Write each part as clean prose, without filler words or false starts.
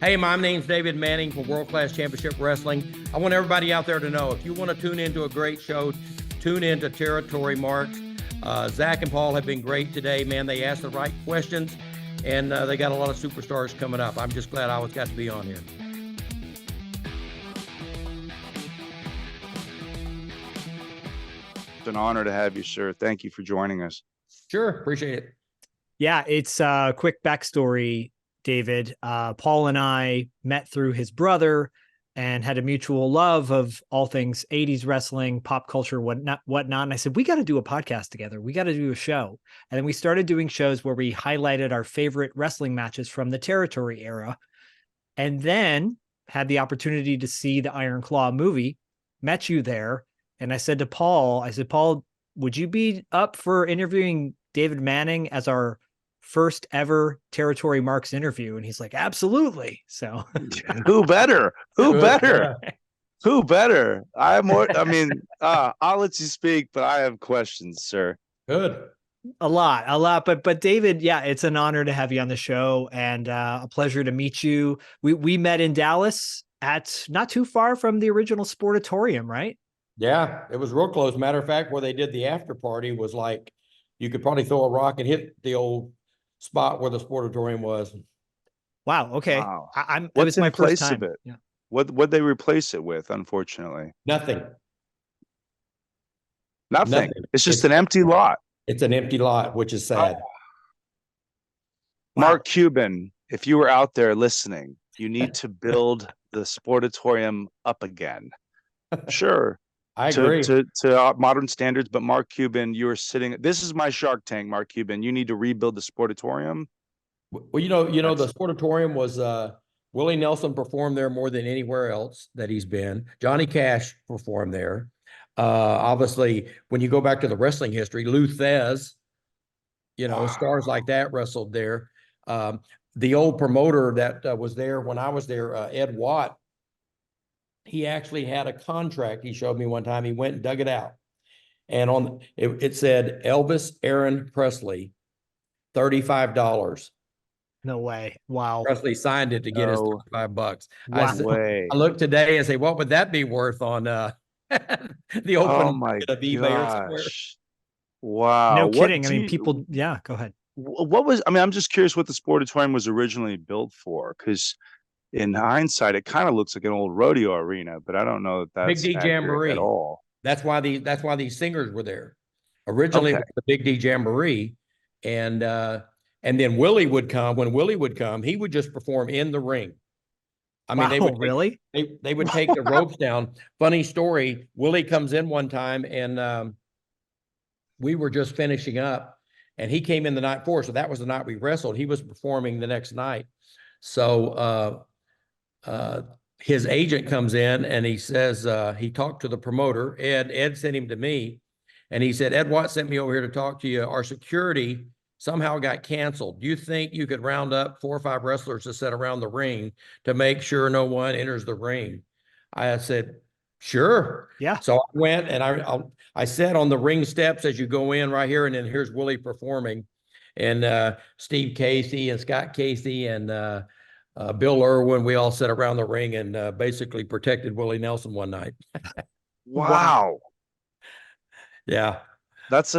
Hey, my name's David Manning from World Class Championship Wrestling. I want everybody out there to know, if you want to tune into a great show, tune into Territory Marks. Zach and Paul have been great today, man. They asked the right questions, and they got a lot of superstars coming up. I'm just glad I got to be on here. It's an honor to have you, sir. Thank you for joining us. Sure, appreciate it. Yeah, it's a quick backstory, David. Paul and I met through his brother and had a mutual love of all things 80s wrestling, pop culture, whatnot. And I said, we got to do a podcast together. We got to do a show. And then we started doing shows where we highlighted our favorite wrestling matches from the Territory era. And then had the opportunity to see the Iron Claw movie, met you there. And I said to Paul, Paul, would you be up for interviewing David Manning as our first ever Territory Marks interview? And he's like, absolutely. So who better? Who better? Who better? I'll let you speak, but I have questions, sir. Good. A lot. But David, yeah, it's an honor to have you on the show and a pleasure to meet you. We met in Dallas at not too far from the original Sportatorium, right? Yeah, it was real close. Matter of fact, where they did the after party was like, you could probably throw a rock and hit the old spot where the Sportatorium was. Wow. Okay. Wow. It What's was my in place first time. of it? Yeah. What'd they replace it with, unfortunately? Nothing. Nothing. It's just an empty lot. It's an empty lot, which is sad. Oh. Mark Cuban, if you were out there listening, you need to build the Sportatorium up again. Sure. I agree. To modern standards, but Mark Cuban, you were sitting. This is my Shark Tank, Mark Cuban. You need to rebuild the Sportatorium. Well, the Sportatorium was Willie Nelson performed there more than anywhere else that he's been. Johnny Cash performed there. Obviously, when you go back to the wrestling history, Lou Thez, stars like that wrestled there. The old promoter that was there when I was there, Ed Watt, he actually had a contract. He showed me one time. He went and dug it out. And on it said Elvis Aaron Presley, $35. No way. Wow. Presley signed it to get his $35. Wow. I looked today and say, what would that be worth on the open market of eBay or somewhere? Wow. No kidding. Go ahead. I'm just curious what the Sportatorium was originally built for, because in hindsight, it kind of looks like an old rodeo arena, but I don't know that that's Big D Jamboree at all. That's why these singers were there. Originally, it was the Big D Jamboree, and then Willie would come. When Willie would come, he would just perform in the ring. I mean, they would really? They would take the ropes down. Funny story. Willie comes in one time, and we were just finishing up, and he came in the night before, so that was the night we wrestled. He was performing the next night, so. His agent comes in and he says, he talked to the promoter, Ed sent him to me, and he said, Ed Watt sent me over here to talk to you. Our security somehow got canceled. Do you think you could round up 4 or 5 wrestlers to sit around the ring to make sure no one enters the ring? I said, sure. Yeah. So I went and I sat on the ring steps as you go in right here, and then here's Willie performing, and Steve Casey and Scott Casey and Bill Irwin, we all sat around the ring and basically protected Willie Nelson one night. Wow. Yeah. That's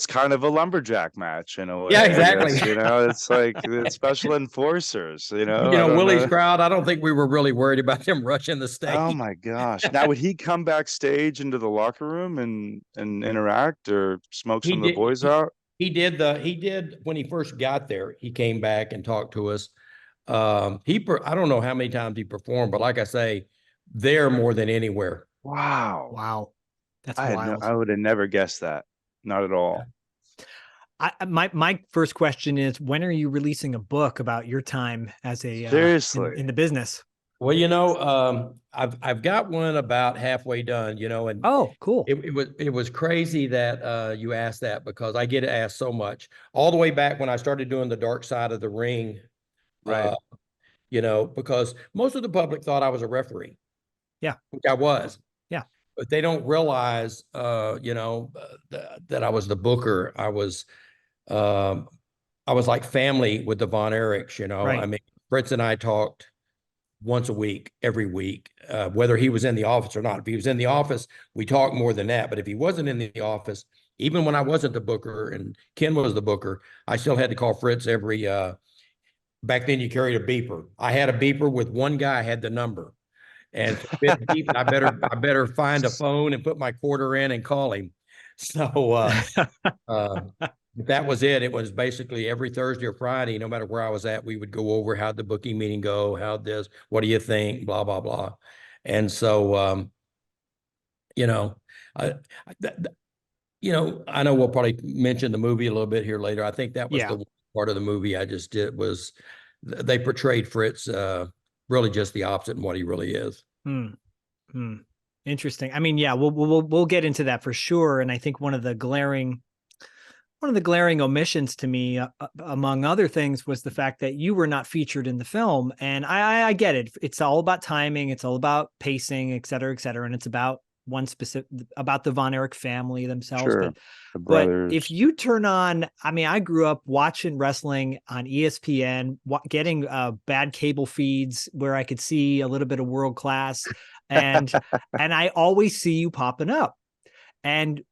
kind of a lumberjack match in a way. Yeah, exactly. It's like the special enforcers, Willie's crowd, I don't think we were really worried about him rushing the stage. Oh my gosh. Now, would he come backstage into the locker room and interact or smoke some of the boys out? He did when he first got there. He came back and talked to us. I don't know how many times he performed, but like I say, there more than anywhere. Wow. That's wild. I would have never guessed that. Not at all. My first question is, when are you releasing a book about your time as a seriously in the business? Well, I've got one about halfway done, and oh, cool. It was crazy that you asked that, because I get asked so much all the way back when I started doing the Dark Side of the Ring. Right. Because most of the public thought I was a referee. Yeah. Which I was. Yeah. But they don't realize, that I was the booker. I was like family with the Von Erichs, Right. I mean, Fritz and I talked once a week, every week, whether he was in the office or not. If he was in the office, we talked more than that. But if he wasn't in the office, even when I wasn't the booker and Ken was the booker, I still had to call Fritz every, back then you carried a beeper. I had a beeper with one guy had the number. And I better find a phone and put my quarter in and call him. So that was it. It was basically every Thursday or Friday, no matter where I was at, we would go over how'd the booking meeting go, how'd this, what do you think, blah, blah, blah. And so, you know, I know we'll probably mention the movie a little bit here later. I think that was the part of the movie I just did was they portrayed Fritz really just the opposite in what he really is. Interesting. I mean, yeah, we'll get into that for sure. And I think one of the glaring omissions to me, among other things, was the fact that you were not featured in the film. And I get it. It's all about timing. It's all about pacing, et cetera, and it's about about the Von Erich family themselves. Sure. But if you turn on, I mean, I grew up watching wrestling on ESPN, getting bad cable feeds where I could see a little bit of world class, and I always see you popping up. And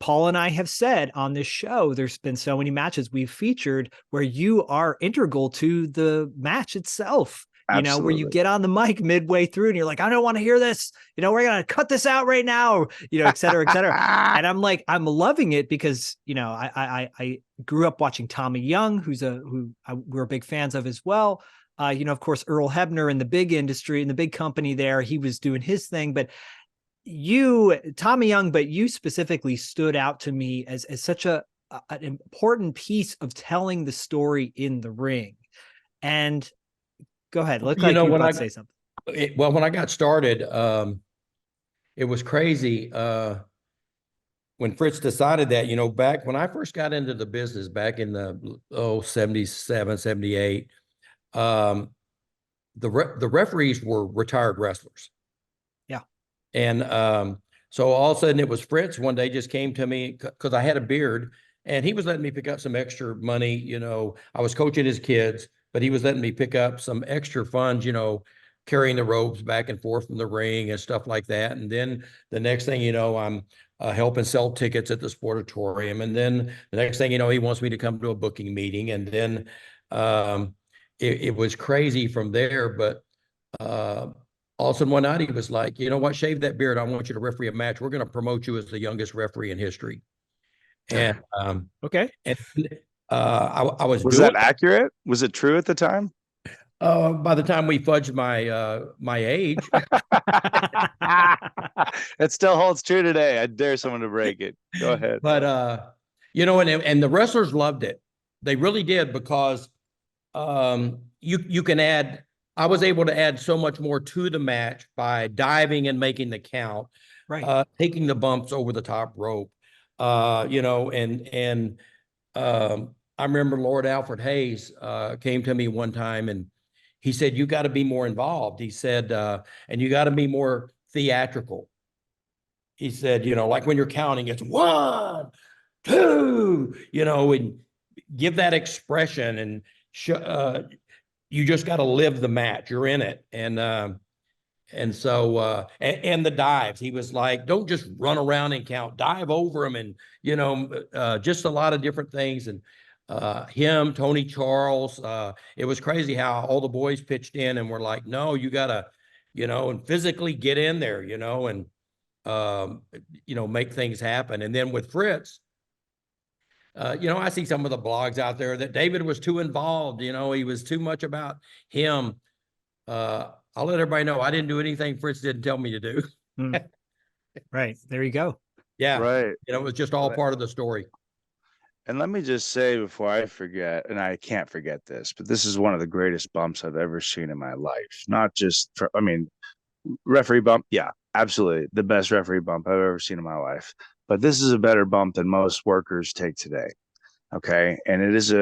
Paul and I have said on this show, there's been so many matches we've featured where you are integral to the match itself. Absolutely. You know, where you get on the mic midway through and you're like, I don't want to hear this. You know, we're going to cut this out right now, you know, et cetera, et cetera. And I'm like, I'm loving it because, you know, I grew up watching Tommy Young, we're big fans of as well. You know, of course, Earl Hebner in the big industry, in the big company there, he was doing his thing. But Tommy Young, but you specifically stood out to me as such an important piece of telling the story in the ring. And go ahead. Look like you were about to say something. Well, when I got started, it was crazy. When Fritz decided that, you know, back when I first got into the business back in the 77, 78, the referees were retired wrestlers. Yeah. And so all of a sudden it was Fritz one day just came to me because I had a beard and he was letting me pick up some extra money. You know, I was coaching his kids, but he was letting me pick up some extra funds, you know, carrying the ropes back and forth from the ring and stuff like that. And then the next thing you know, I'm helping sell tickets at the Sportatorium. And then the next thing you know, he wants me to come to a booking meeting. And then it was crazy from there. But all of a sudden one night he was like, you know what, shave that beard. I want you to referee a match. We're going to promote you as the youngest referee in history. And okay. And I was that accurate? Was it true at the time? By the time we fudged my age, it still holds true today. I dare someone to break it. Go ahead. But you know, and the wrestlers loved it. They really did because you can add. I was able to add so much more to the match by diving and making the count, right? Taking the bumps over the top rope, you know, and I remember Lord Alfred Hayes came to me one time and he said, you got to be more involved. He said, and you got to be more theatrical. He said, you know, like when you're counting, it's 1, 2, you know, and give that expression and you just got to live the match. You're in it. And so, and the dives, he was like, don't just run around and count, dive over them. And, you know, just a lot of different things. And him, Tony Charles, it was crazy how all the boys pitched in and were like, no, you gotta, you know, and physically get in there, you know, and, you know, make things happen. And then with Fritz, you know, I see some of the blogs out there that David was too involved, you know, he was too much about him. I'll let everybody know I didn't do anything Fritz didn't tell me to do. Right. There you go. Yeah. Right. You know, it was just all part of the story. And let me just say before I forget, and I can't forget this, but this is one of the greatest bumps I've ever seen in my life. Not just for, I mean, referee bump. Yeah, absolutely. The best referee bump I've ever seen in my life. But this is a better bump than most workers take today. Okay. And it is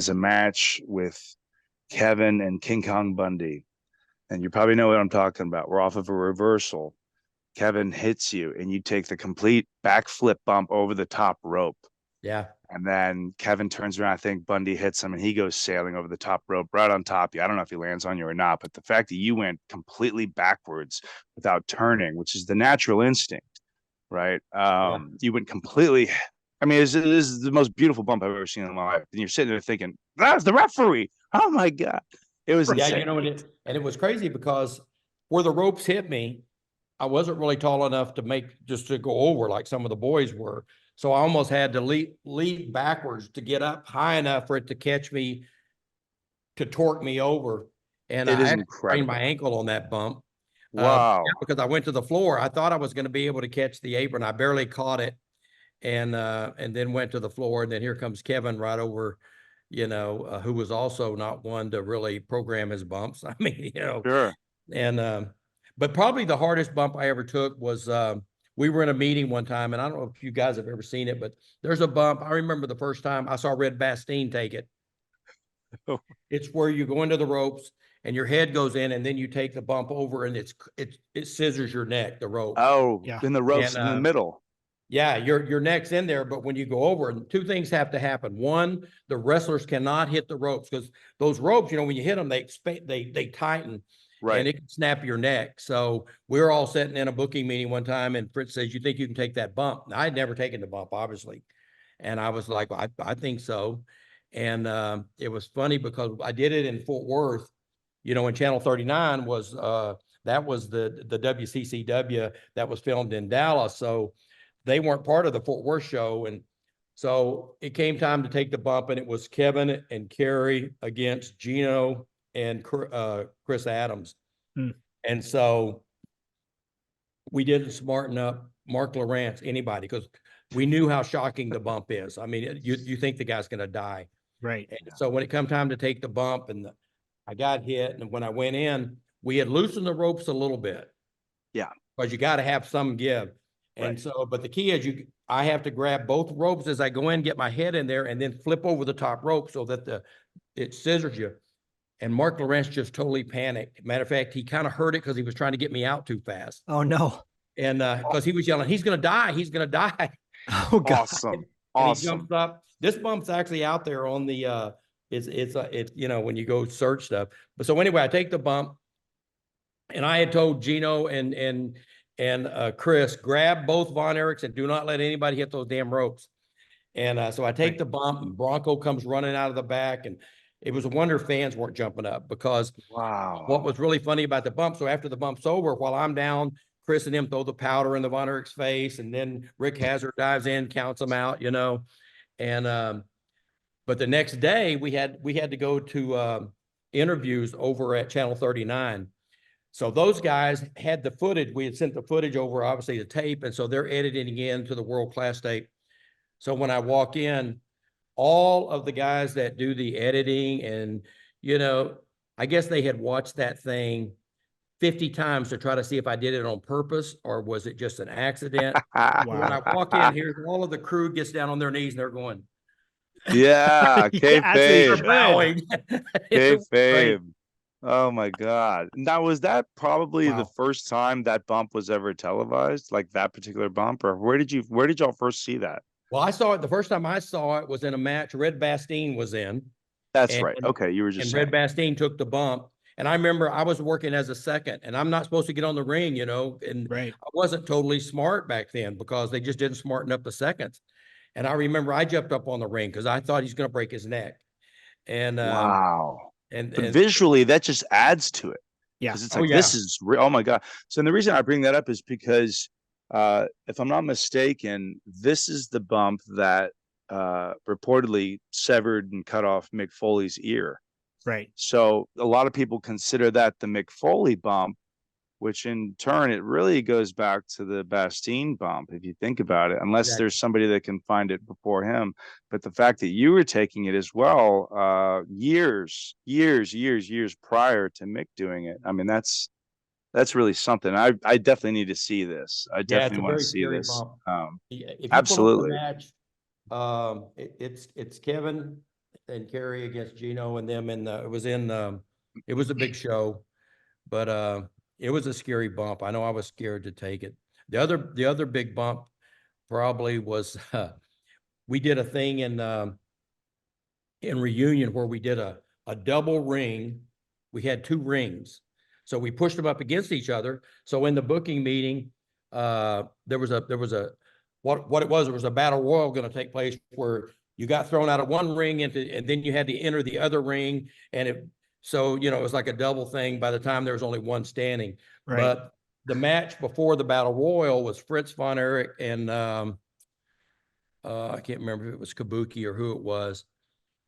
a match with Kevin and King Kong Bundy. And you probably know what I'm talking about. We're off of a reversal. Kevin hits you and you take the complete backflip bump over the top rope. Yeah. And then Kevin turns around, I think Bundy hits him, and he goes sailing over the top rope right on top of you. I don't know if he lands on you or not, but the fact that you went completely backwards without turning, which is the natural instinct, right? You went completely. I mean, this is the most beautiful bump I've ever seen in my life. And you're sitting there thinking, that's the referee. Oh my God. It was insane. You know, and it was crazy because where the ropes hit me, I wasn't really tall enough to go over like some of the boys were. So I almost had to leap backwards to get up high enough for it to catch me, to torque me over. And It is I incredible. sprained my ankle on that bump. Wow. Because I went to the floor. I thought I was going to be able to catch the apron. I barely caught it. And then went to the floor. And then here comes Kevin right over, you know, who was also not one to really program his bumps. I mean, you know, Sure. and but probably the hardest bump I ever took was we were in a meeting one time, and I don't know if you guys have ever seen it, but there's a bump. I remember the first time I saw Red Bastien take it. It's where you go into the ropes and your head goes in, and then you take the bump over, and it scissors your neck, the rope. Oh, Yeah. in the ropes And, in the middle. Yeah, your neck's in there, but when you go over, and two things have to happen. One, the wrestlers cannot hit the ropes because those ropes, you know, when you hit them, they tighten. Right. And it can snap your neck. So we were all sitting in a booking meeting one time, and Fritz says, "You think you can take that bump?" Now, I'd never taken the bump, obviously. And I was like, I think so. And it was funny because I did it in Fort Worth, you know, and Channel 39 was, that was the WCCW that was filmed in Dallas. So they weren't part of the Fort Worth show. And so it came time to take the bump, and it was Kevin and Kerry against Gino and Chris Adams. And so we didn't smarten up Mark Lawrence, anybody, because we knew how shocking the bump is. I mean, you think the guy's going to die. Right. And so when it come time to take the bump, and I got hit, and when I went in, we had loosened the ropes a little bit. Yeah. Because you got to have some give. And Right. so, but the key is I have to grab both ropes as I go in, get my head in there, and then flip over the top rope so that it scissors you. And Mark Lawrence just totally panicked. Matter of fact, he kind of heard it because he was trying to get me out too fast. Oh no. And because he was yelling, "He's gonna die, he's gonna die." Oh God. Awesome. And he jumps up. This bump's actually out there on the it's you know, when you go search stuff. But so anyway, I take the bump, and I had told Gino and Chris, grab both Von Erichs and do not let anybody hit those damn ropes. And so I take the bump, and Bronco comes running out of the back, and it was a wonder fans weren't jumping up, because Wow. what was really funny about the bump, so after the bump's over, while I'm down, Chris and them throw the powder in the Von Erich's face, and then Rick Hazard dives in, counts them out, you know. And but the next day we had to go to interviews over at Channel 39. So those guys had the footage. We had sent the footage over, obviously, the tape, and so they're editing into the world-class tape. So when I walk in, all of the guys that do the editing, and, you know, I guess they had watched that thing 50 times to try to see if I did it on purpose or was it just an accident. When I walk in, here's all of the crew gets down on their knees, and they're going, Yeah. Kayfabe. bowing. Kayfabe. Oh my God. Now, was that probably the Wow. first time that bump was ever televised, like that particular bump, or where did y'all first see that? Well, I saw it, the first time I saw it was in a match Red Bastien was in. That's And- right. Okay. You were just And saying. Red Bastien took the bump. And I remember I was working as a second, and I'm not supposed to get on the ring, you know, and Right. I wasn't totally smart back then because they just didn't smarten up the seconds. And I remember I jumped up on the ring because I thought he's going to break his neck. And Wow. But and visually, that just adds to it. Yeah. Because it's Oh, like, yeah. this is oh my God. So, and the reason I bring that up is because if I'm not mistaken, this is the bump that reportedly severed and cut off Mick Foley's ear. Right. So a lot of people consider that the Mick Foley bump, which in turn, it really goes back to the Bastien bump, if you think about it, unless Exactly. there's somebody that can find it before him. But the fact that you were taking it as well, years prior to Mick doing it, I mean, that's really something. I definitely need to see this. I yeah, it's definitely a want very to see scary this. bump. If you Absolutely. pull up the match, it's Kevin and Kerry against Gino and them, and it was a big show, but it was a scary bump. I know I was scared to take it. The other big bump probably was we did a thing in Reunion where we did a double ring. We had 2 rings. So we pushed them up against each other. So in the booking meeting, there was a what it was, there was a battle royal going to take place where you got thrown out of one ring and then you had to enter the other ring. And so, you know, it was like a double thing by the time there was only one standing. Right. But the match before the battle royal was Fritz Von Erich and I can't remember if it was Kabuki or who it was.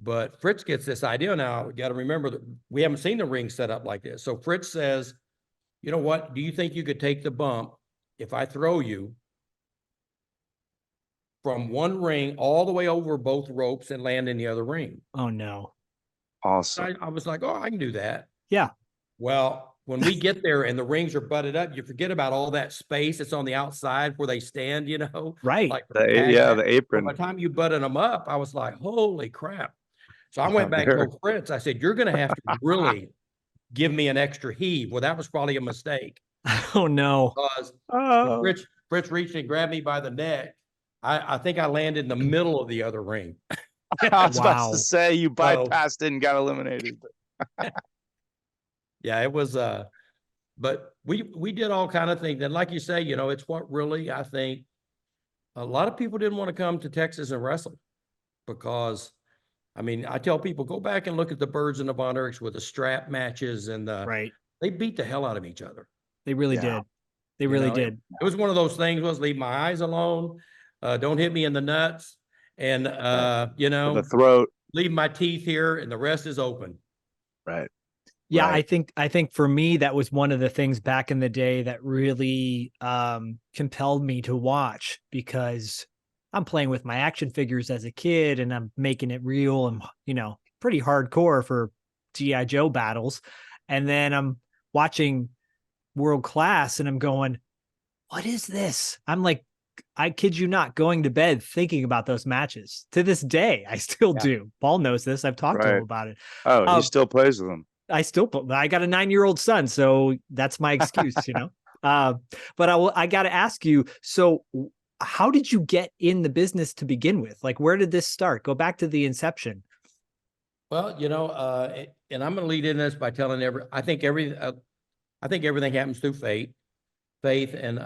But Fritz gets this idea now. We got to remember that we haven't seen the ring set up like this. So Fritz says, you know what? Do you think you could take the bump if I throw you from one ring all the way over both ropes and land in the other ring? Oh, no. Awesome. I was like, oh, I can do that. Yeah. Well, when we get there and the rings are butted up, you forget about all that space that's on the outside where they stand, you know? Right. Like The By apron. the time you butted them up, I was like, holy crap. So I went back There. to Fritz. I said, you're going to have to really give me an extra heave. Well, that was probably a mistake Oh, no. because Oh. Fritz reached and grabbed me by the neck. I think I landed in the middle of the other ring. I was about Wow. to say you bypassed it and got eliminated. Yeah, it was, but we did all kind of things. And like you say, you know, it's what really, I think a lot of people didn't want to come to Texas and wrestle because, I mean, I tell people, go back and look at the Birds and the Von Erichs with the strap matches and Right. they beat the hell out of each other. They really Yeah. did. They You really know, did. It was one of those things was leave my eyes alone. Don't hit me in the nuts. And, you know, The throat. leave my teeth here and the rest is open. Right. Yeah, Right. I think for me that was one of the things back in the day that really compelled me to watch, because I'm playing with my action figures as a kid and I'm making it real and, you know, pretty hardcore for G.I. Joe battles. And then I'm watching World Class and I'm going, what is this? I'm like, I kid you not, going to bed thinking about those matches to this day. I still Yeah. do. Paul knows this. I've talked to him Right. about it. Oh, he still plays with them. I got a 9-year-old son, so that's my excuse, you know. But I got to ask you, so how did you get in the business to begin with? Like, where did this start? Go back to the inception. Well, you know, and I'm going to lead in this by telling I think everything happens through faith, and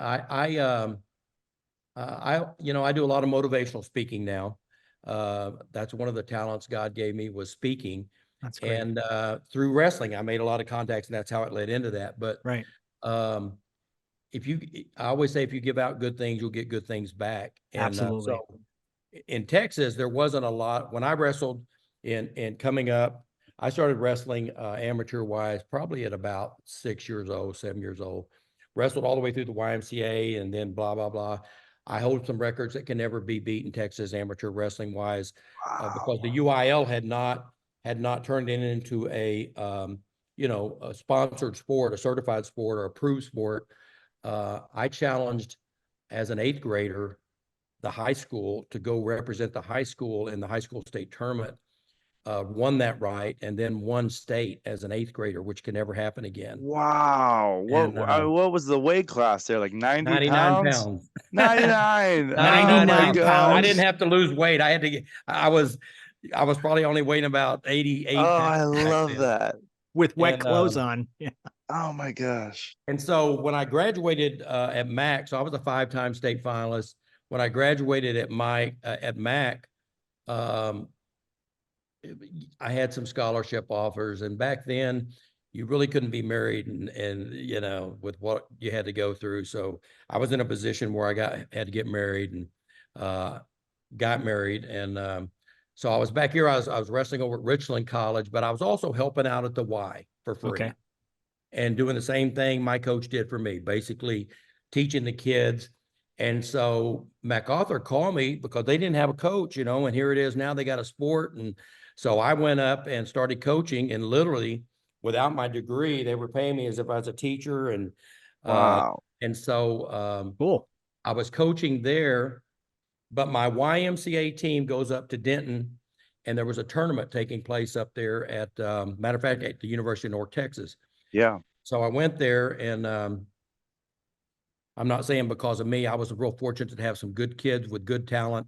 you know, I do a lot of motivational speaking now. That's one of the talents God gave me was speaking. That's great. And through wrestling, I made a lot of contacts, and that's how it led into that. But Right. I always say, if you give out good things, you'll get good things back. And Absolutely. so in Texas, there wasn't a lot when I wrestled in coming up. I started wrestling amateur wise, probably at about 6 years old, 7 years old, wrestled all the way through the YMCA and then blah, blah, blah. I hold some records that can never be beat in Texas amateur wrestling wise because the UIL had not turned it into a, you know, a sponsored sport, a certified sport or approved sport. I challenged as an 8th grader, the high school to go represent the high school in the high school state tournament, won that right, and then won state as an 8th grader, which can never happen again. Wow. What was the weight class there? Like 99 pounds. 99. 99 Oh, pounds. I didn't have to lose weight. I was probably only weighing about 88 Oh, I pounds back love then. that. With wet And, clothes on. Yeah. Oh my gosh. And so when I graduated at MAC, so I was a 5-time state finalist. When I graduated at MAC, I had some scholarship offers, and back then you really couldn't be married and you know, with what you had to go through. So I was in a position where I had to get married and got married. And so I was back here. I was wrestling over at Richland College, but I was also helping out at the Y for free. Okay. And doing the same thing my coach did for me, basically teaching the kids. And so MacArthur called me because they didn't have a coach, you know, and here it is now they got a sport. And so I went up and started coaching, and literally without my degree, they were paying me as if I was a teacher. And Wow. and so Cool. I was coaching there, but my YMCA team goes up to Denton, and there was a tournament taking place up there at, matter of fact, at the University of North Texas. Yeah. So I went there, and I'm not saying because of me, I was real fortunate to have some good kids with good talent.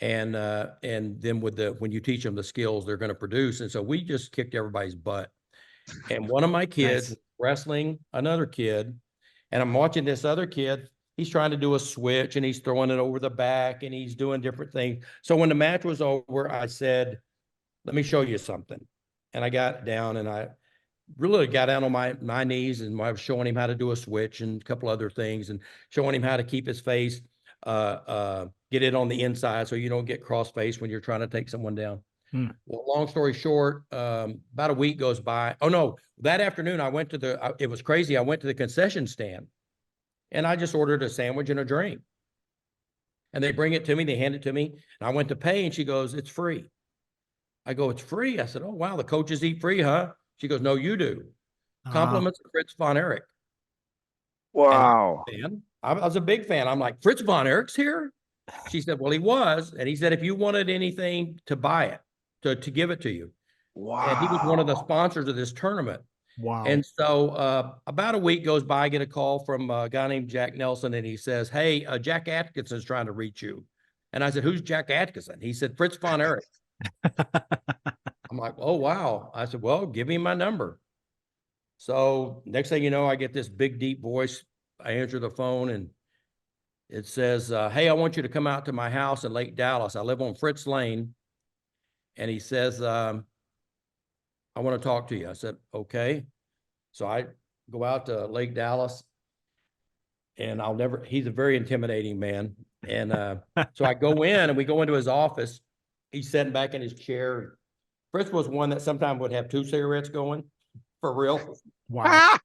And then when you teach them the skills they're going to produce. And so we just kicked everybody's butt. And one of my kids Nice. wrestling another kid, and I'm watching this other kid. He's trying to do a switch and he's throwing it over the back and he's doing different things. So when the match was over, I said, let me show you something. And I got down and I really got down on my knees and I was showing him how to do a switch and a couple other things and showing him how to keep his face, get it on the inside so you don't get cross face when you're trying to take someone down. Well, long story short, about a week goes by. Oh no, that afternoon I went to it was crazy. I went to the concession stand and I just ordered a sandwich and a drink. And they bring it to me, they hand it to me, and I went to pay and she goes, it's free. I go, it's free. I said, oh wow, the coaches eat free, huh? She goes, no, you do. Compliments of Fritz Von Erich. Wow. I was a big fan. I'm like, Fritz Von Erich's here? She said, well, he was. And he said, if you wanted anything, to buy it, to give it to you. Wow. And he was one of the sponsors of this tournament. Wow. And so about a week goes by, I get a call from a guy named Jack Nelson, and he says, hey, Jack Atkinson's trying to reach you. And I said, who's Jack Atkinson? He said, Fritz Von Erich. I'm like, oh, wow. I said, well, give me my number. So next thing you know, I get this big, deep voice. I answer the phone and it says, hey, I want you to come out to my house in Lake Dallas. I live on Fritz Lane. And he says, I want to talk to you. I said, okay. So I go out to Lake Dallas and he's a very intimidating man. And so I go in and we go into his office. He's sitting back in his chair. Fritz was one that sometimes would have 2 cigarettes going, for real. Wow.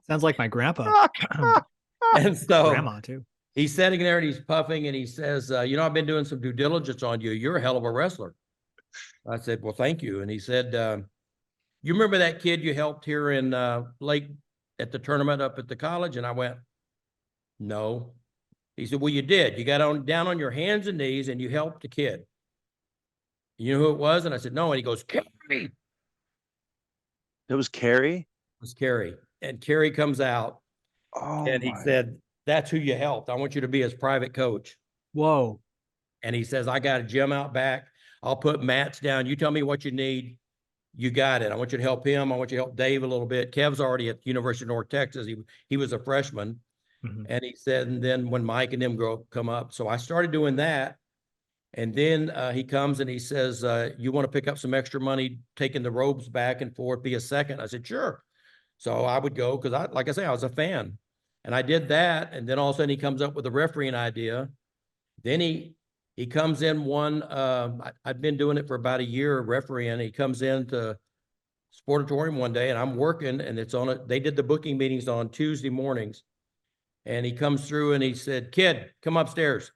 Sounds like my grandpa. And so grandma too. He's sitting there and he's puffing and he says, I've been doing some due diligence on you. You're a hell of a wrestler. I said, well, thank you. And he said, you remember that kid you helped here in Lake at the tournament up at the college? And I went, no. He said, well, you did. You got down on your hands and knees and you helped the kid. You know who it was? And I said, no. And he goes, Carrie. It was Carrie? It was Carrie. And Carrie comes out and he said, that's who you helped. I want you to be his private coach. Whoa. And he says, I got a gym out back. I'll put mats down. You tell me what you need. You got it. I want you to help him. I want you to help Dave a little bit. Kev's already at the University of North Texas. He was a freshman. Mm-hmm. And he said, and then when Mike and them come up. So I started doing that. And then he comes and he says, you want to pick up some extra money, taking the robes back and forth, be a second? I said, sure. So I would go because like I say, I was a fan. And I did that. And then all of a sudden he comes up with a refereeing idea. Then he comes in I've been doing it for about a year refereeing. He comes into Sportatorium one day and I'm working and they did the booking meetings on Tuesday mornings. And he comes through and he said, kid, come upstairs.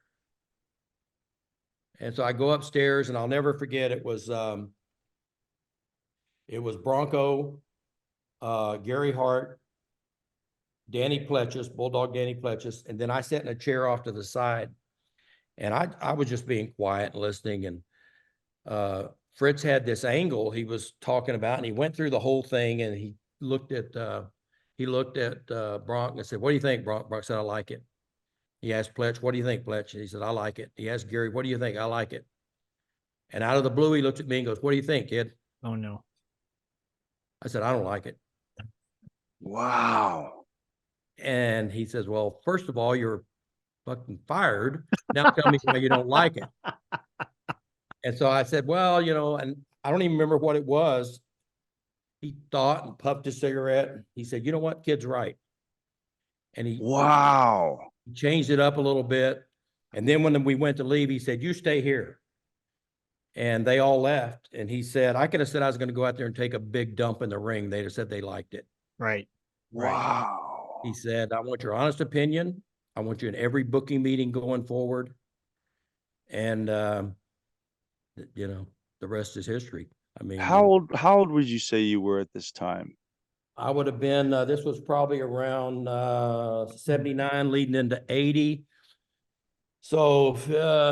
And so I go upstairs and I'll never forget, it was Bronco, Gary Hart, Danny Pletchis, Bulldog Danny Pletchis. And then I sat in a chair off to the side and I was just being quiet and listening. And Fritz had this angle he was talking about and he went through the whole thing and he looked at Bronk and said, what do you think, Bronk? Bronk said, I like it. He asked Pletch, what do you think, Pletch? He said, I like it. He asked Gary, what do you think? I like it. And out of the blue, he looked at me and goes, what do you think, kid? Oh, no. I said, I don't like it. Wow. And he says, well, first of all, you're fucking fired. Now tell me why you don't like it. And so I said, well, and I don't even remember what it was. He thought and puffed his cigarette. He said, you know what? Kid's right. And he changed it up a little bit. And then when we went to leave, he said, you stay here. And they all left. And he said, I could have said I was going to go out there and take a big dump in the ring. They'd have said they liked it. Right. Wow. He said, I want your honest opinion. I want you in every booking meeting going forward. And, the rest is history. I mean, how old would you say you were at this time? I would have been, this was probably around 79 leading into 80. So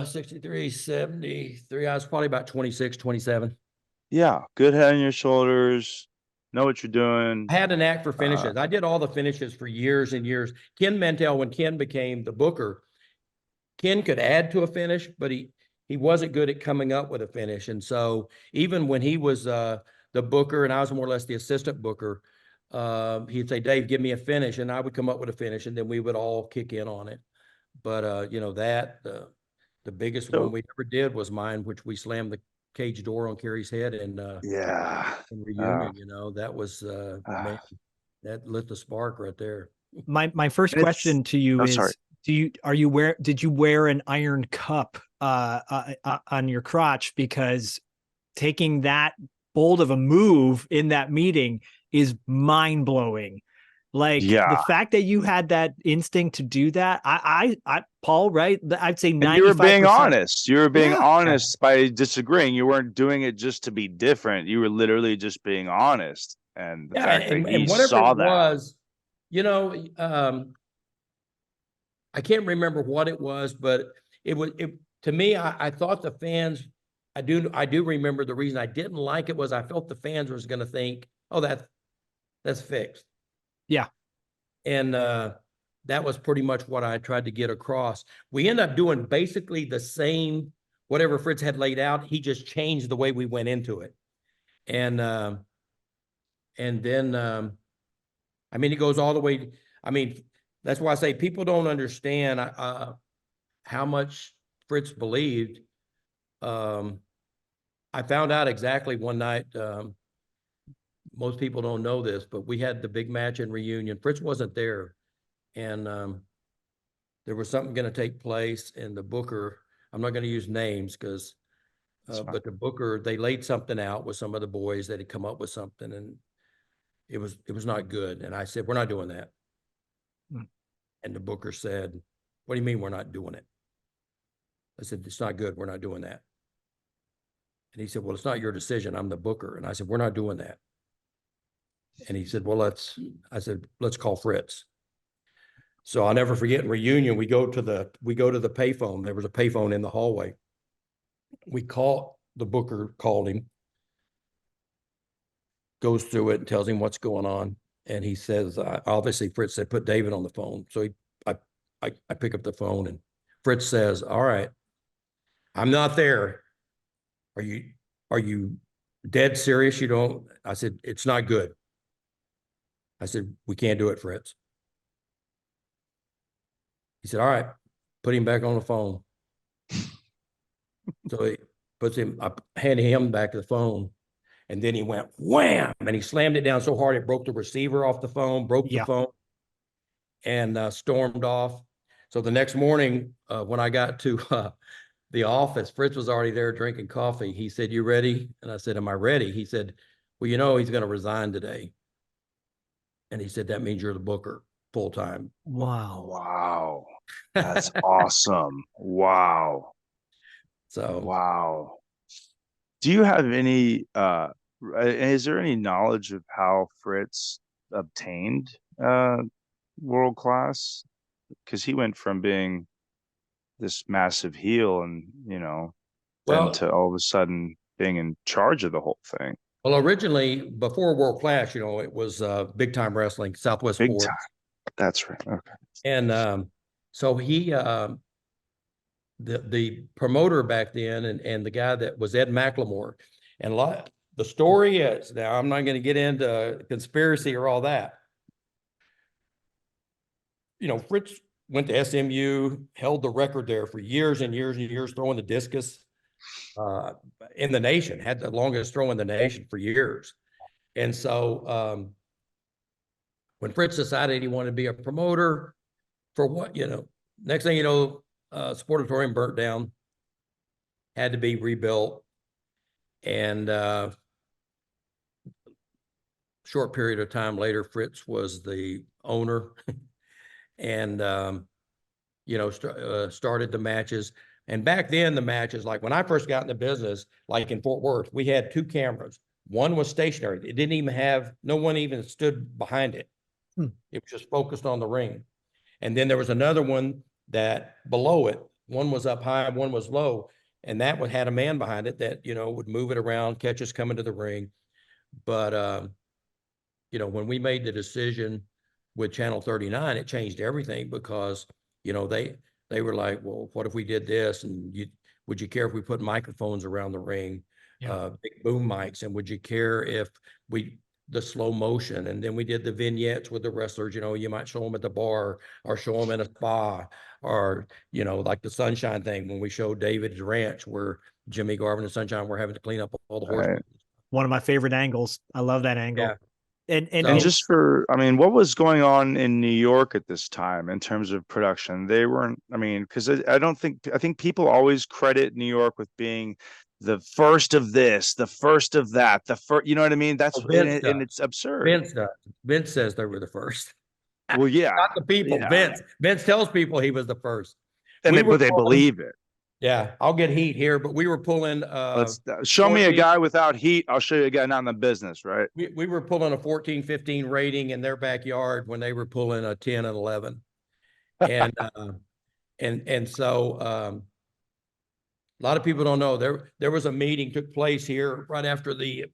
63, 73, I was probably about 26, 27. Yeah. Good head on your shoulders. Know what you're doing. I had an knack for finishes. I did all the finishes for years and years. Ken Mantell, when Ken became the booker, Ken could add to a finish, but he he wasn't good at coming up with a finish. And so even when he was the booker and I was more or less the assistant booker, he'd say, Dave, give me a finish. And I would come up with a finish and then we would all kick in on it. But, you know, the biggest one we ever did was mine, which we slammed the cage door on Kerry's head and Yeah. in reunion, you know, that was, man, that lit the spark right there. My first It's- question to you Oh, is, sorry. did you wear an iron cup on your crotch? Because taking that bold of a move in that meeting is mind blowing. Like the Yeah. fact that you had that instinct to do that, I Paul, right? I'd say 95%. And you were being honest. You were being Yeah. honest by disagreeing. You weren't doing it just to be different. You were literally just being honest. And the fact that he whatever saw it that was, you know, I can't remember what it was, but it to me, I thought the fans, I do remember the reason I didn't like it was I felt the fans was going to think, oh, that's fixed. Yeah. And that was pretty much what I tried to get across. We ended up doing basically the same, whatever Fritz had laid out. He just changed the way we went into it. And then, I mean, it goes all the way. I mean, that's why I say people don't understand how much Fritz believed. I found out exactly one night. Most people don't know this, but we had the big match in reunion. Fritz wasn't there. And there was something going to take place, and the booker, I'm not going to use names because, but the booker, they laid something out with some of the boys that had come up with something, and it was not good. And I said, we're not doing that. And the booker said, what do you mean we're not doing it? I said, it's not good. We're not doing that. And he said, well, it's not your decision. I'm the booker. And I said, we're not doing that. And he said, well, I said, let's call Fritz. So I'll never forget in reunion, we go to the payphone. There was a payphone in the hallway. The booker called him, goes through it and tells him what's going on. And he says, obviously Fritz said, put David on the phone. So I pick up the phone and Fritz says, all right, I'm not there. Are you dead serious? You don't? I said, it's not good. I said, we can't do it, Fritz. He said, all right, put him back on the phone. So he puts him, I handed him back the phone. And then he went wham, and he slammed it down so hard it broke the receiver off the phone, broke the phone, and stormed off. So the next morning, when I got to the office, Fritz was already there drinking coffee. He said, you ready? And I said, am I ready? He said, well, you know, he's going to resign today. And he said, that means you're the booker full time. Wow. Wow. That's awesome. Wow. So, wow. Do you have any, is there any knowledge of how Fritz obtained world class? Because he went from being this massive heel and, you know, then to all of a sudden being in charge of the whole thing. Well, originally, before World Class, you know, it was Big Time Wrestling, Southwest Big Sports. time. That's right. Okay. And so he, the promoter back then, and the guy that was Ed McLemore, and the story is, now I'm not going to get into conspiracy or all that. You know, Fritz went to SMU, held the record there for years and years and years, throwing the discus in the nation, had the longest throw in the nation for years. And so when Fritz decided he wanted to be a promoter for what, you know, next thing you know, Sportatorium burnt down, had to be rebuilt. And short period of time later, Fritz was the owner and, you know, started the matches. And back then the matches, like when I first got in the business, like in Fort Worth, we had 2 cameras. One was stationary. It didn't even have, no one even stood behind it. It was just focused on the ring. And then there was another one that below it, one was up high, one was low. And that one had a man behind it that, you know, would move it around, catch us coming to the ring. But, you know, when we made the decision with Channel 39, it changed everything because, you know, they were like, well, what if we did this? And would you care if we put microphones around the ring, Yeah. big boom mics? And would you care if the slow motion? And then we did the vignettes with the wrestlers. You know, you might show them at the bar or show them in a spa, or, you know, like the Sunshine thing when we showed David's ranch where Jimmy Garvin and Sunshine were having to clean up all the horsemen. Right. One of my favorite angles. I love that angle. Yeah. And And just for, I mean, what was going on in New York at this time in terms of production? They weren't, I mean, because I think people always credit New York with being the first of this, the first of that, the first, you know what I mean? That's, and it's absurd. Vince does. Vince says they were the first. Well, yeah. Not the people. Yeah. Vince tells people he was the first. And We but were they pulling- believe it. Yeah, I'll get heat here, but we were pulling Let's show me a guy without heat. I'll show you a guy not in the business, right? we were pulling a 14, 15 rating in their backyard when they were pulling a 10 and 11. And so a lot of people don't know there was a meeting took place here right after the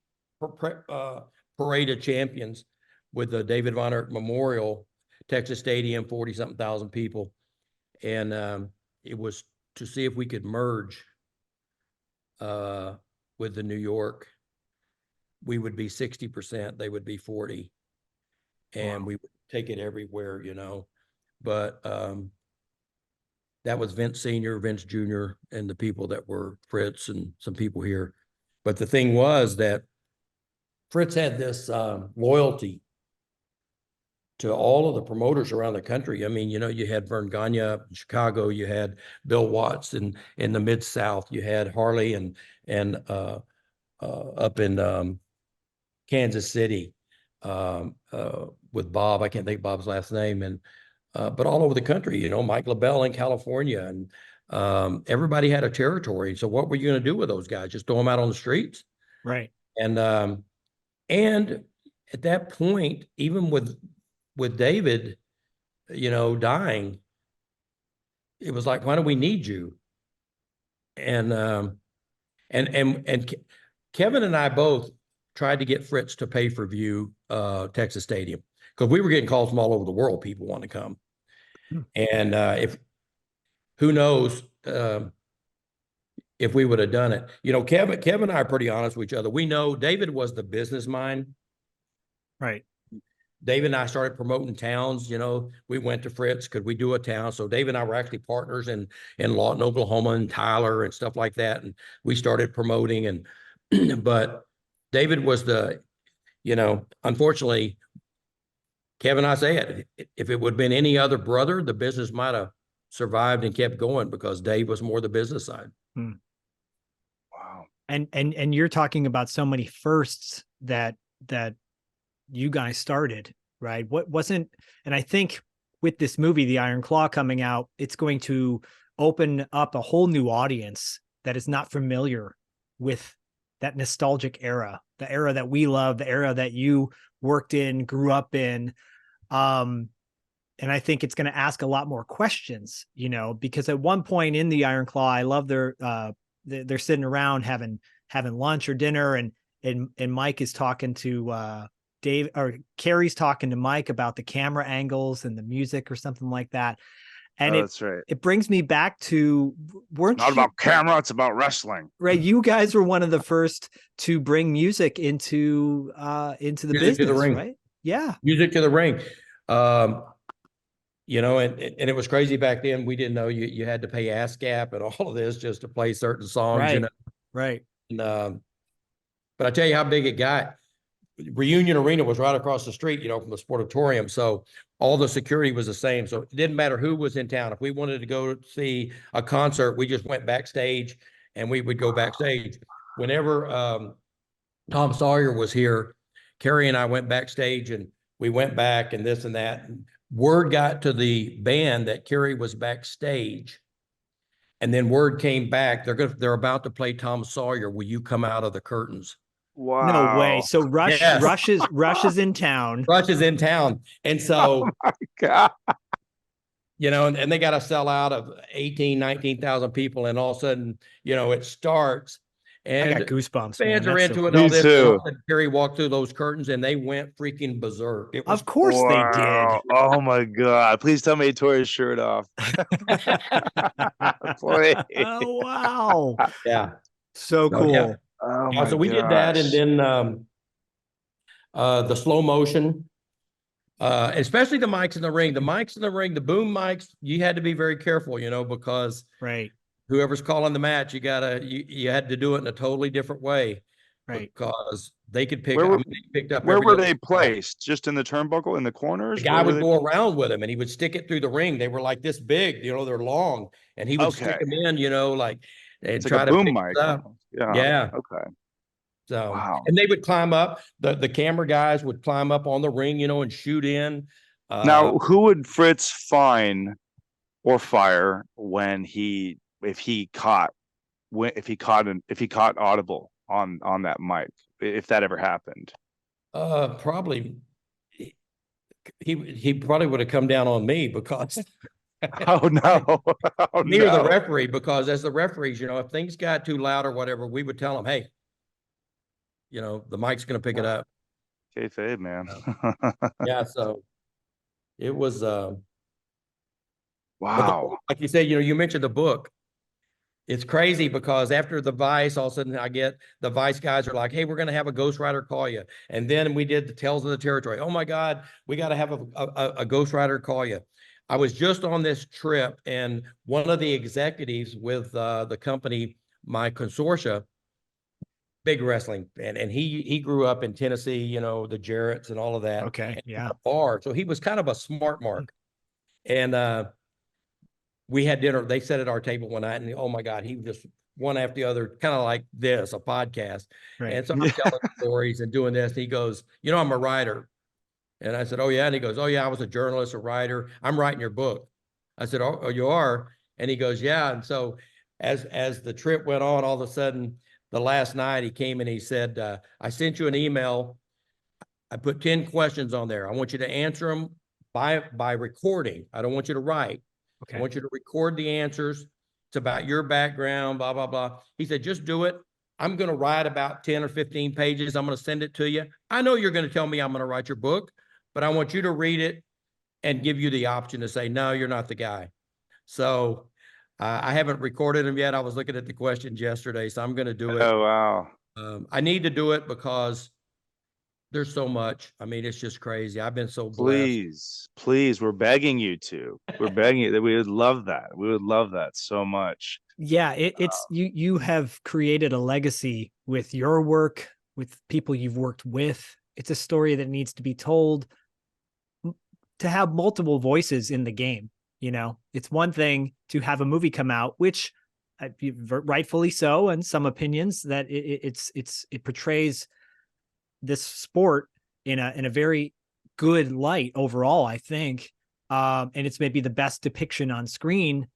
Parade of Champions with the David Von Erich Memorial, Texas Stadium, 40-something thousand people. And it was to see if we could merge with the New York. We would be 60%, they would be 40. And we would take it everywhere, you know. But that was Vince Sr., Vince Jr., and the people that were Fritz and some people here. But the thing was that Fritz had this loyalty to all of the promoters around the country. I mean, you know, you had Vern Gagne up in Chicago, you had Bill Watts in the Mid-South, you had Harley and up in Kansas City with Bob. I can't think of Bob's last name. And but all over the country, you know, Mike LaBelle in California, and everybody had a territory. So what were you going to do with those guys? Just throw them out on the streets? right. And at that point, even with David, you know, dying, it was like, why do we need you? And Kevin and I both tried to get Fritz to pay per view Texas Stadium, because we were getting calls from all over the world. People want to come. And if who knows if we would have done it. You know, Kevin and I are pretty honest with each other. We know David was the business mind. Right. David and I started promoting towns. You know, we went to Fritz, could we do a town? So David and I were actually partners in Lawton, Oklahoma, and Tyler and stuff like that. And we started promoting, and but David was the, you know, unfortunately, Kevin, I say it, if it would have been any other brother, the business might have survived and kept going, because Dave was more the business side. Wow. And you're talking about so many firsts that you guys started, right? What wasn't, and I think with this movie, The Iron Claw, coming out, it's going to open up a whole new audience that is not familiar with that nostalgic era, the era that we love, the era that you worked in, grew up in. And I think it's going to ask a lot more questions, you know, because at one point in The Iron Claw, I love they're sitting around having lunch or dinner, and Mike is talking to Dave, or Carrie's talking to Mike about the camera angles and the music or something like that. And that's right. It brings me back to, weren't Not you, about camera, it's about wrestling. right? You guys were one of the first to bring music into the Music business, to the ring. right? Yeah. Music to the ring. You know, and it was crazy back then. We didn't know you had to pay ASCAP and all of this just to play certain songs. Right. You know? Right. And, but I tell you how big it got. Reunion Arena was right across the street, you know, from the Sportatorium. So all the security was the same. So it didn't matter who was in town. If we wanted to go see a concert, we just went backstage and we would go backstage. Whenever Tom Sawyer was here, Carrie and I went backstage, and we went back and this and that. And word got to the band that Carrie was backstage. And then word came back, they're about to play Tom Sawyer. Will you come out of the curtains? Wow. No way. So Rush is in town. Rush is in town. And so, God. you know, and they got to sell out of 18, 19,000 people. And all of a sudden, you know, it starts. I got And goosebumps, man. fans are That's so into it and cool. all Me this. And all of too. a sudden, Terry walked through those curtains and they went freaking berserk. It was Of course they did. Wow. Oh my God. Please tell me he tore his shirt off. Please. Oh, wow. yeah. So So yeah. cool. Oh Yeah, my so we did that, and gosh. then the slow motion, especially the mics in the ring. The mics in the ring, the boom mics, you had to be very careful, because Right. whoever's calling the match, you had to do it in a totally different way Right. because they could pick. Where I were mean, they picked up where every were other they call. placed? Just in the turnbuckle in the The corners? guy Where were would they? go around with him, and he would stick it through the ring. They were like this big, they're long, and he would stick Okay. them in, like, and It's like a try to boom pick mic us up. almost. Yeah. Yeah. Okay. So, Wow. and they would climb up. The camera guys would climb up on the ring, and shoot in. Now, who would Fritz fine or fire if he caught audible on that mic, if that ever happened? Probably he probably would have come down on me because Oh no. Oh me or the no. referee, because as the referees, if things got too loud or whatever, we would tell them, hey, the mic's going to pick it up. Kayfabe, man. Yeah. So it was, but Wow. like you said, you mentioned the book. It's crazy because after the Vice, all of a sudden I get the Vice guys are like, hey, we're going to have a ghostwriter call you. And then we did the Tales of the Territory. Oh my God, we got to have a ghostwriter call you. I was just on this trip, and one of the executives with the company, my consortia, big wrestling, and he grew up in Tennessee, the Jarretts and all of that. Okay. Yeah. Bar. So he was kind of a smart mark. And we had dinner. They sat at our table one night, and oh my God, he was just one after the other, kind of like this, a podcast. Right. And so I'm telling stories and doing this. And he goes, I'm a writer. And I said, oh yeah. And he goes, oh yeah, I was a journalist, a writer. I'm writing your book. I said, oh, you are? And he goes, yeah. And so as the trip went on, all of a sudden, the last night he came and he said, I sent you an email. I put 10 questions on there. I want you to answer them by recording. I don't want you to write. Okay. I want you to record the answers. It's about your background, blah, blah, blah. He said, just do it. I'm going to write about 10 or 15 pages. I'm going to send it to you. I know you're going to tell me I'm going to write your book, but I want you to read it and give you the option to say, no, you're not the guy. So I haven't recorded them yet. I was looking at the questions yesterday, so I'm going to do it. Oh, wow. I need to do it because there's so much. I mean, it's just crazy. I've been so blessed. Please, we're begging you to. We're begging you that we would love that. We would love that so much. Yeah, it's you have created a legacy with your work, with people you've worked with. It's a story that needs to be told, to have multiple voices in the game. It's one thing to have a movie come out, which rightfully so, and some opinions that it portrays this sport in a very good light overall, I think. And it's maybe the best depiction on screen,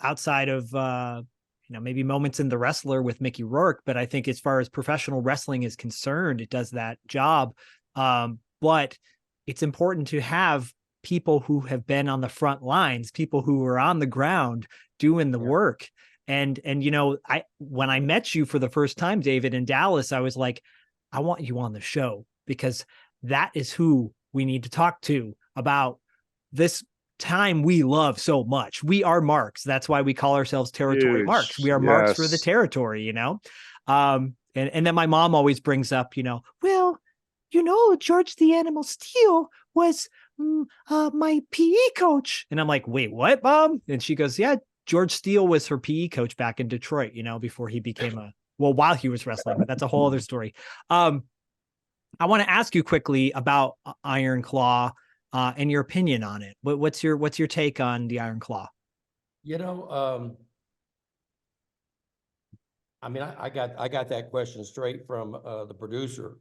outside of, maybe moments in The Wrestler with Mickey Rourke. But I think as far as professional wrestling is concerned, it does that job. But it's important to have people who have been on the front lines, people who are on the ground doing the work. And when I met you for the first time, David, in Dallas, I was like, I want you on the show, because that is who we need to talk to about this time we love so much. We are marks. That's why we call ourselves territory marks. We are marks for the territory, and then my mom always brings up, well, George the Animal Steel was my PE coach. And I'm like, wait, what, Mom? And she goes, yeah, George Steele was her PE coach back in Detroit, before he became while he was wrestling, but that's a whole other story. I want to ask you quickly about Iron Claw and your opinion on it. What's your take on the Iron Claw? I mean, I got that question straight from the producer.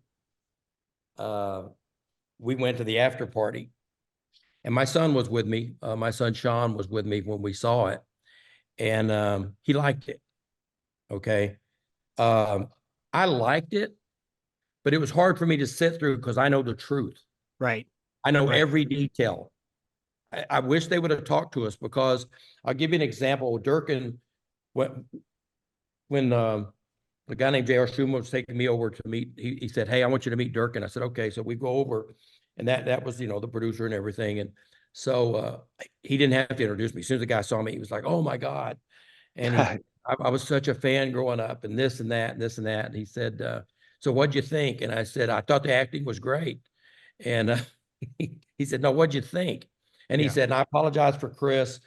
We went to the after party, and my son was with me. My son Sean was with me when we saw it, and he liked it. Okay. I liked it, but it was hard for me to sit through because I know the truth. Right. I know every detail. I wish they would have talked to us, because I'll give you an example. Durkin, when when the guy named J.R. Schumer was taking me over to meet, he said, "Hey, I want you to meet Dirk." And I said, "Okay." So we go over, and that was, the producer and everything. And so he didn't have to introduce me. As soon as the guy saw me, he was like, "Oh my God." And I was such a fan growing up, and this and that and this and that. And he said, "So what'd you think?" And I said, "I thought the acting was great." And he said, "No, what'd you think?" And he said, "And I apologize for Chris.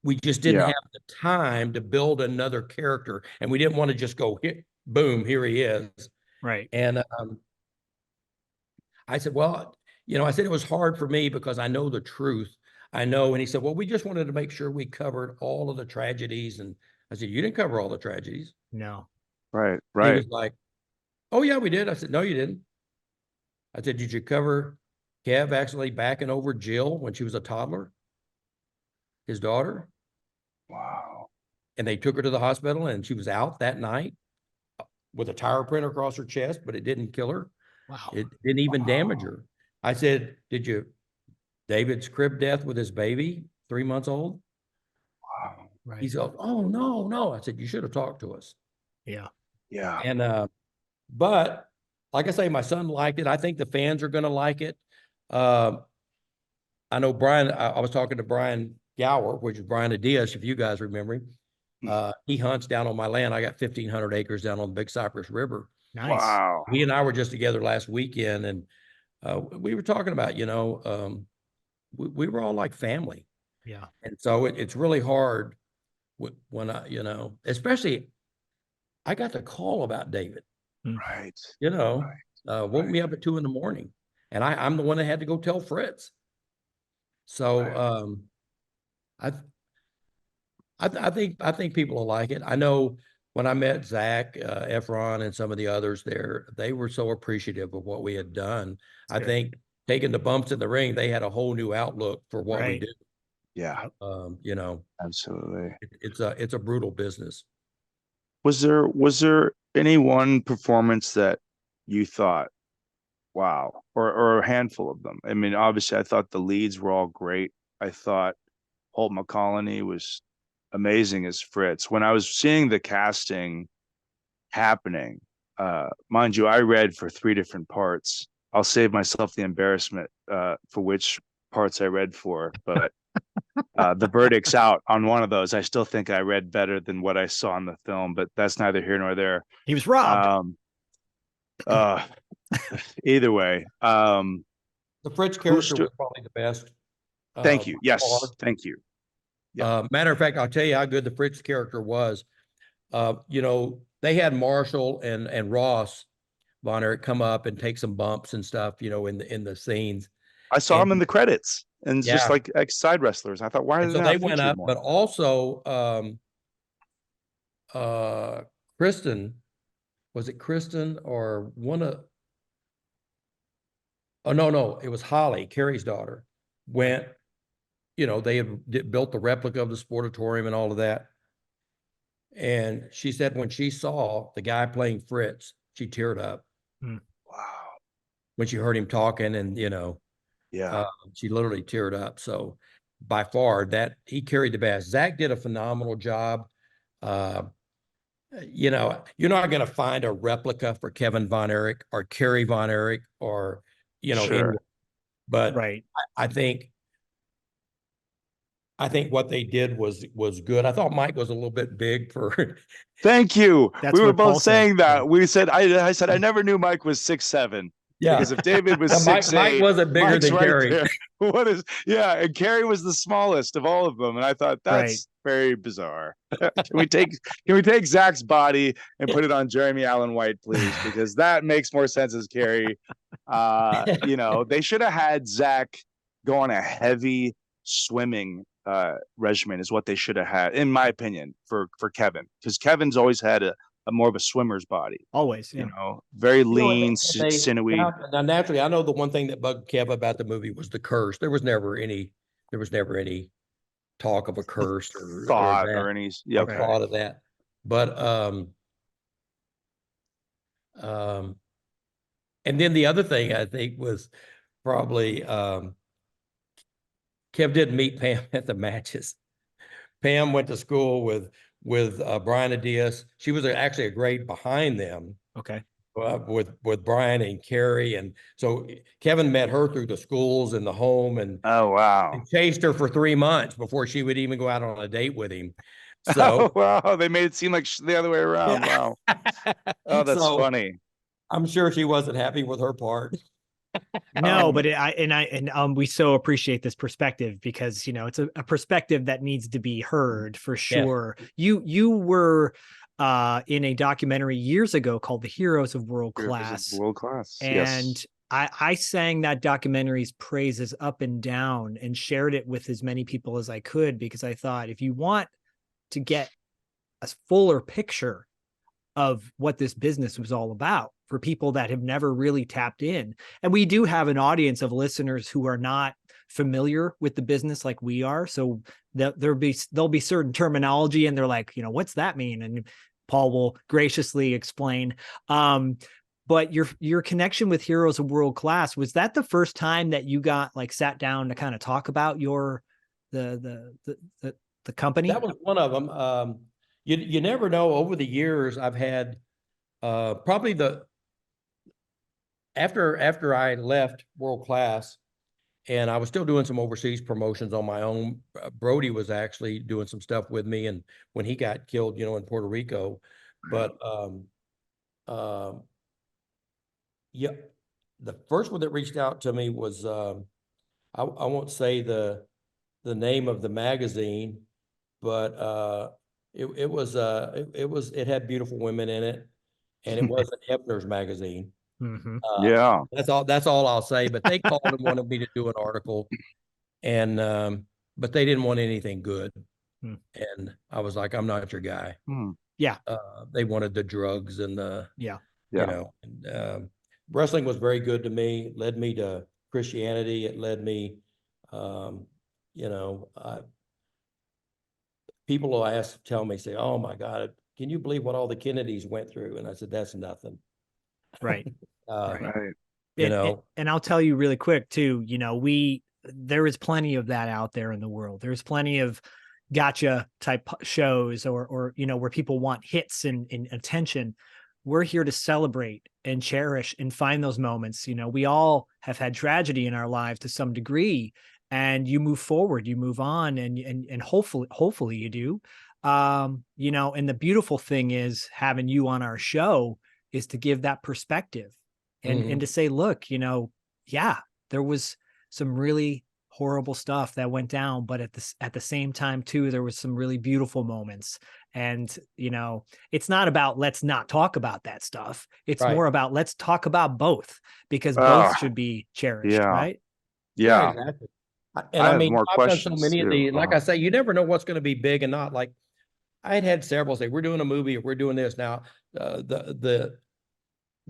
We just didn't have the time to build another character, and we didn't want to just go hit, boom, here he is." Right. And I said, "Well, I said it was hard for me because I know the truth. I know." And he said, "Well, we just wanted to make sure we covered all of the tragedies." And I said, "You didn't cover all the tragedies." No. Right. He was like, "Oh yeah, we did." I said, "No, you didn't." I said, "Did you cover Kev accidentally backing over Jill when she was a toddler, his daughter? Wow. And they took her to the hospital and she was out that night with a tire print across her chest, but it didn't kill her. Wow. It didn't even damage her." I said, "Did you, David's crib death with his baby, 3 months old?" Wow. Right. He said, "Oh, no, no." I said, "You should have talked to us." Yeah. Yeah. And, but like I say, my son liked it. I think the fans are going to like it. I know Brian, I was talking to Brian Gower, which is Brian Adias, if you guys remember him. He hunts down on my land. I got 1,500 acres down on the Big Cypress River. Nice. Wow. He and I were just together last weekend, and we were talking about, we were all like family. Yeah. And so it's really hard when I, especially I got the call about David, Right. woke me up at 2 a.m. and I'm the one that had to go tell Fritz. So, I think people will like it. I know when I met Zak, Efron, and some of the others there, they were so appreciative of what we had done. I think taking the bumps in the ring, they had a whole new outlook for what we Right. do. Yeah. Absolutely. Absolutely. It's a brutal business. Was there any one performance that you thought, wow, or a handful of them? I mean, obviously, I thought the leads were all great. I thought Holt McCallany was amazing as Fritz. When I was seeing the casting happening, mind you, I read for 3 different parts. I'll save myself the embarrassment for which parts I read for, but the verdict's out on one of those. I still think I read better than what I saw in the film, but that's neither here nor there. He was robbed. Either way, the Fritz character was probably the best. Thank you. Yes, thank you. Yeah. Matter of fact, I'll tell you how good the Fritz character was. They had Marshall and Ross Von Erich come up and take some bumps and stuff, in the scenes. I saw them in the credits and just like side wrestlers. I thought, why are they went up? More? But also, Kristen, was it Kristen or one of? Oh no, it was Holly, Carrie's daughter. Went, they had built the replica of the Sportatorium and all of that. And she said when she saw the guy playing Fritz, she teared up. Wow. When she heard him talking and, she literally teared up. So by far that he carried the best. Zak did a phenomenal job. You're not going to find a replica for Kevin Von Erich or Kerry Von Erich or, but right. I think what they did was good. I thought Mike was a little bit big for. Thank you. We were both saying that. Yeah. We said, I said, I never knew Mike was 6'7". Yeah. Because if David was 6'8", Mike wasn't bigger Mike's than Kerry. And Kerry was the smallest of all of them. And I thought that's very bizarre. Can we take Zak's body and put it on Jeremy Allen White, please? Because that makes more sense as Kerry. They should have had Zak go on a heavy swimming regimen is what they should have had, in my opinion, for Kevin, because Kevin's always had a more of a swimmer's body. Always, very lean, sinewy. Now, naturally, I know the one thing that bugged Kev about the movie was the curse. There was never any talk of a curse or thought or any thought of that. But and then the other thing I think was probably Kev didn't meet Pam at the matches. Pam went to school with with Brian Adias. She was actually a grade behind them. Okay. With Brian and Carrie. And so Kevin met her through the schools and the home, and Oh, wow. chased her for 3 months before she would even go out on a date with him. Oh, So wow. They made it seem like the other way around. yeah. Wow. Oh, that's So, funny. I'm sure she wasn't happy with her part. No, but we so appreciate this perspective because, you know, it's a perspective that needs to be heard for sure. You were in a documentary years ago called The Heroes of World Class. World Class. And Yes. I sang that documentary's praises up and down and shared it with as many people as I could, because I thought, if you want to get a fuller picture of what this business was all about for people that have never really tapped in. And we do have an audience of listeners who are not familiar with the business like we are. So there'll be certain terminology and they're like, you know, what's that mean? And Paul will graciously explain. But your connection with Heroes of World Class, was that the first time that you got like sat down to kind of talk about the company? That was one of them. You never know. Over the years, I've had probably after I left World Class, and I was still doing some overseas promotions on my own. Brody was actually doing some stuff with me, and when he got killed, you know, in Puerto Rico. But yeah, the first one that reached out to me was I won't say the name of the magazine, but it had beautiful women in it, and it wasn't Hefner's magazine. Mm-hmm. Yeah. That's all I'll say. But they called and wanted me to do an article, and but they didn't want anything good, and I was like, I'm not your guy. Yeah. They wanted the drugs and the yeah. you know. And, wrestling was very good to me. Led me to Christianity. It led me, you know. People will tell me, say, "Oh my God, can you believe what all the Kennedys went through?" And I said, "That's nothing." Right. Right. You know, and I'll tell you really quick too, you know, there is plenty of that out there in the world. There's plenty of gotcha type shows or, you know, where people want hits and attention. We're here to celebrate and cherish and find those moments. You know, we all have had tragedy in our lives to some degree, and you move forward, you move on, and hopefully you do. You know, and the beautiful thing is having you on our show is to give that perspective and to say, look, you know, yeah, there was some really horrible stuff that went down, but at the same time too, there was some really beautiful moments. And, you know, it's not about, let's not talk about that stuff. It's more about, let's talk about both, because both should be cherished. Right. Yeah. Exactly. And I mean, I've done so many of too. like I say, you never know what's going to be big and not. Like I had several say, we're doing a movie or we're doing this now. The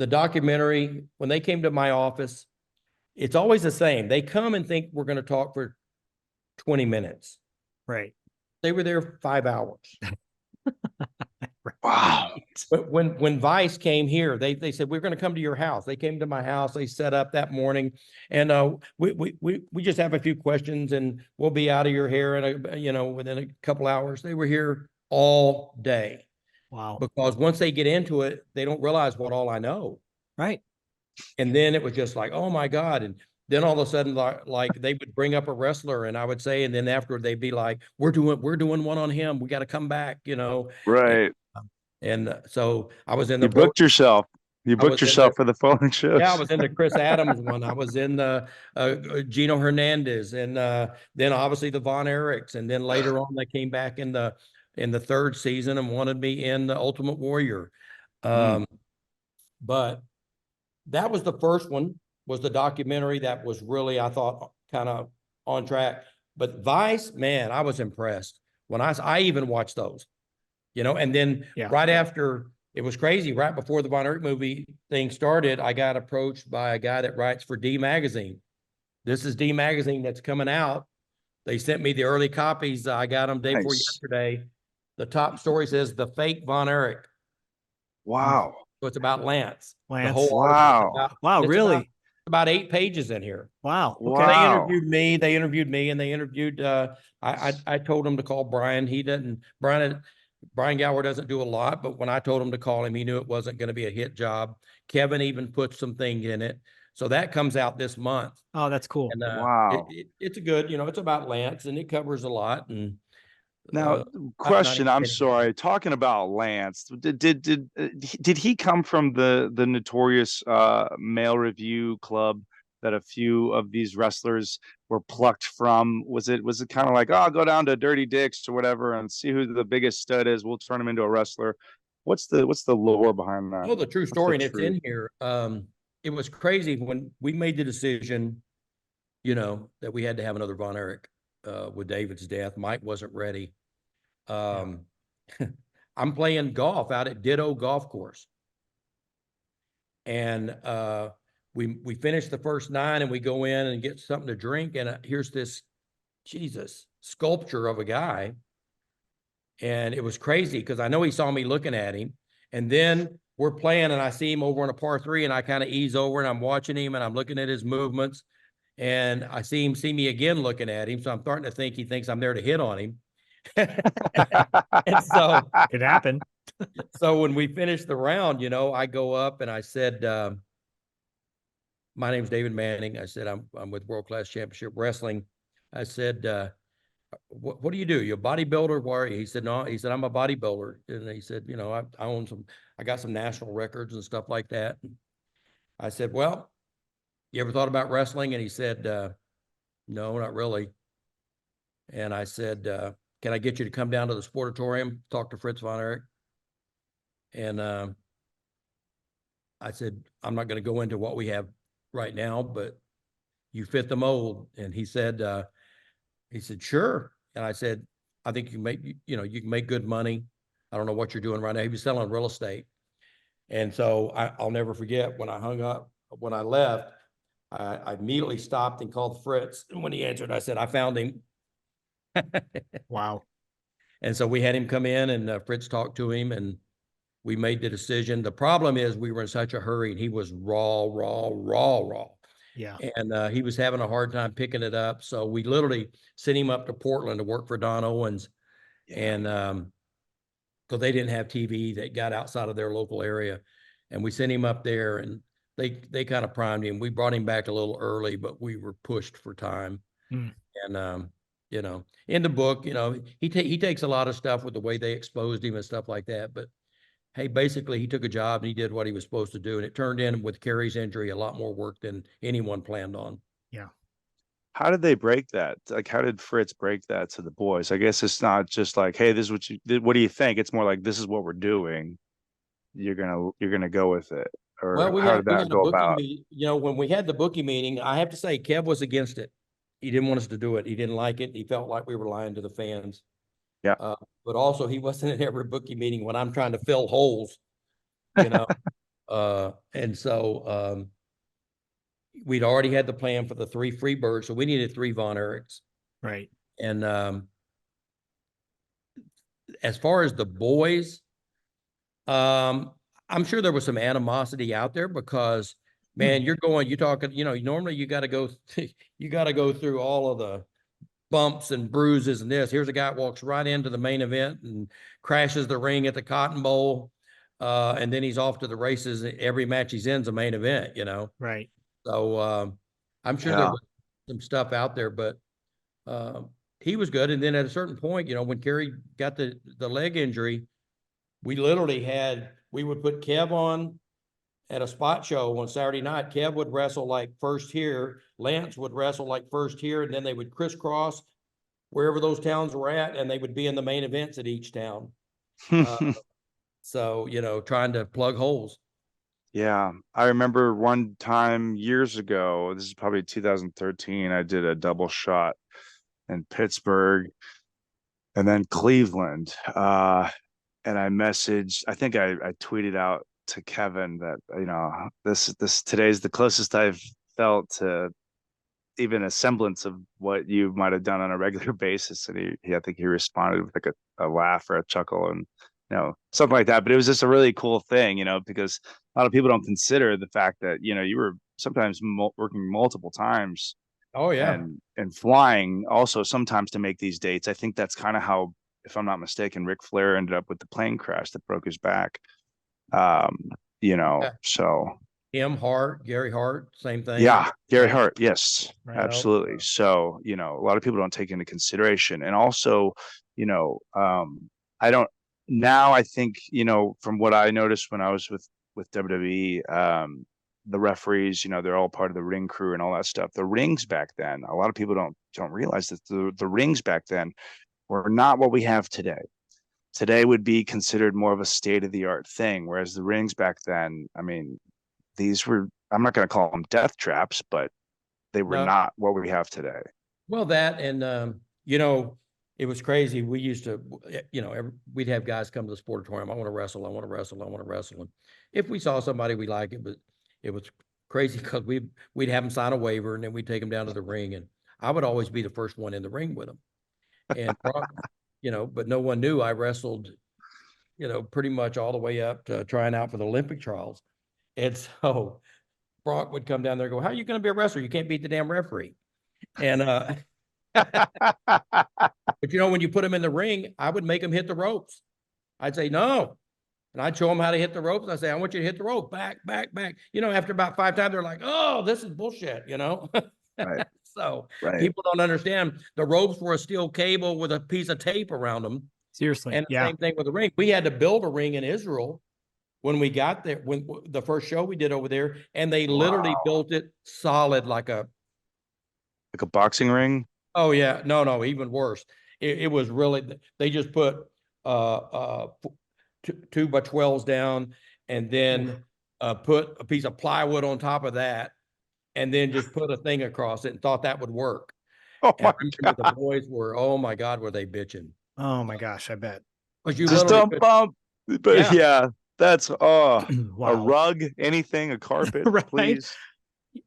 documentary, when they came to my office, it's always the same. They come and think we're going to talk for 20 minutes. Right. They were there 5 hours. Wow. But when Vice came here, they said, we're going to come to your house. They came to my house. They set up that morning, and we just have a few questions and we'll be out of your hair within a couple hours. They were here all day. Wow. Because once they get into it, they don't realize what all I know. Right. And then it was just like, oh my God. And then all of a sudden, like they would bring up a wrestler and I would say, and then after they'd be like, we're doing one on him. We got to come back, you know? Right. And so I was in You booked yourself. You booked yourself for the following shows. Yeah, I was in the Chris Adams one. I was in the Gino Hernandez, and then obviously the Von Erichs. And then later on, they came back in the third season and wanted me in the Ultimate Warrior. But that was the first one, was the documentary that was really, I thought, kind of on track. But Vice, man, I was impressed when I even watched those, you know. And then right after, it was crazy, right before the Von Erich movie thing started, I got approached by a guy that writes for D Magazine. This is D Magazine that's coming out. They sent me the early copies. I got them day before yesterday. The top story says the fake Von Erich. Wow. So it's about Lance. Lance. Wow, really? About 8 pages in here. Wow. Okay. They interviewed me, and they interviewed I told him to call Brian. He didn't. Brian Brian Gower doesn't do a lot, but when I told him to call him, he knew it wasn't going to be a hit job. Kevin even put some things in it. So that comes out this month. Oh, that's cool. And Wow. it's a good, it's about Lance and it covers a lot. And Now, question. I'm sorry. Talking about Lance, did he come from the notorious male review club that a few of these wrestlers were plucked from? Was it kind of like, oh, I'll go down to Dirty Dicks or whatever and see who the biggest stud is? We'll turn him into a wrestler. What's the lore behind that? Oh, the true story, and it's in here. It was crazy when we made the decision, that we had to have another Von Erich with David's death. Mike wasn't ready. I'm playing golf out at Ditto Golf Course. And we finished the first 9 and we go in and get something to drink. And here's this sculpture of a guy. And it was crazy because I know he saw me looking at him. And then we're playing and I see him over on a par 3 and I kind of ease over and I'm watching him and I'm looking at his movements. And I see him see me again looking at him. So I'm starting to think he thinks I'm there to hit on him. And so Could happen. So when we finished the round, I go up and I said, my name's David Manning. I said, I'm with World Class Championship Wrestling. I said, what do you do? You a bodybuilder? Why are you? He said, no. He said, I'm a bodybuilder. And he said, I own I got some national records and stuff like that. I said, well, you ever thought about wrestling? And he said, no, not really. And I said, can I get you to come down to the Sportatorium, talk to Fritz Von Erich? And I said, I'm not going to go into what we have right now, but you fit the mold. And he said, sure. And I said, I think you can make good money. I don't know what you're doing right now. He was selling real estate. And so I'll never forget when I left, I immediately stopped and called Fritz. And when he answered, I said, I found him. Wow. And so we had him come in and Fritz talked to him and we made the decision. The problem is we were in such a hurry and he was raw. Yeah. And he was having a hard time picking it up. So we literally sent him up to Portland to work for Don Owens. Yeah. And so they didn't have TV that got outside of their local area. And we sent him up there and they kind of primed him. We brought him back a little early, but we were pushed for time. And in the book, he takes a lot of stuff with the way they exposed him and stuff like that. But hey, basically he took a job and he did what he was supposed to do. And it turned in with Kerry's injury, a lot more work than anyone planned on. Yeah. How did they break that? Like, how did Fritz break that to the boys? I guess it's not just like, hey, this is what do you think? It's more like, this is what we're doing. You're going to go with it. Or well, how did that go about? When we had the bookie meeting, I have to say Kev was against it. He didn't want us to do it. He didn't like it. He felt like we were lying to the fans. Yeah. But also he wasn't in every bookie meeting when I'm trying to fill holes, and so we'd already had the plan for the 3 Freebirds. So we needed 3 Von Erichs. Right. And as far as the boys, I'm sure there was some animosity out there because man, you're talking, normally you got to go through all of the bumps and bruises and this. Here's a guy that walks right into the main event and crashes the ring at the Cotton Bowl. And then he's off to the races. Every match he's in is a main event, Right. So I'm sure there was some stuff out there, but he was good. And then at a certain point, when Kerry got the leg injury, we would put Kev on at a spot show on Saturday night. Kev would wrestle like first here. Lance would wrestle like first here, and then they would crisscross wherever those towns were at, and they would be in the main events at each town. So, trying to plug holes. Yeah. I remember one time years ago, this is probably 2013, I did a double shot in Pittsburgh and then Cleveland. And I messaged, I think I tweeted out to Kevin that, this today's the closest I've felt to even a semblance of what you might have done on a regular basis. And I think he responded with like a laugh or a chuckle and, something like that. But it was just a really cool thing, because a lot of people don't consider the fact that, you were sometimes working multiple times. Oh yeah. And flying also sometimes to make these dates. I think that's kind of how if I'm not mistaken, Ric Flair ended up with the plane crash that broke his back. Yeah. So Hart, Gary Hart, same thing. yeah, Gary Hart, yes, Right. absolutely. So, a lot of people don't take into consideration. And also, I don't now I think, from what I noticed when I was with WWE, the referees, they're all part of the ring crew and all that stuff. The rings back then, a lot of people don't realize that the rings back then were not what we have today. Today would be considered more of a state-of-the-art thing, whereas the rings back then, I mean, these were, I'm not going to call them death traps, but they were not what we have today. Well, that, and, it was crazy. We used to, we'd have guys come to the Sportatorium. I want to wrestle. I want to wrestle. I want to wrestle. And if we saw somebody we like, it was crazy because we'd have them sign a waiver and then we'd take them down to the ring. And I would always be the first one in the ring with them. And, but no one knew I wrestled, pretty much all the way up to trying out for the Olympic trials. And so Brock would come down there and go, how are you going to be a wrestler? You can't beat the damn referee. And, but when you put him in the ring, I would make him hit the ropes. I'd say, no. And I'd show him how to hit the ropes. I'd say, I want you to hit the rope, back, back, back. After about 5 times, they're like, oh, this is bullshit, Right. So Right. people don't understand the ropes were a steel cable with a piece of tape around them. Seriously. And the same thing with the ring. We had to build a ring in Israel when we got there, when the first show we did over there, and they literally built it solid like a boxing ring. Oh yeah, no, even worse. It was really, they just put 2 by 12s down, and then put a piece of plywood on top of that, and then just put a thing across it and thought that would work. Oh And my I remember the boys were, oh my God, were they bitching? Oh my gosh, I bet. Because you Just literally don't bump. But yeah, that's Wow. a rug, anything, a carpet, Right. please.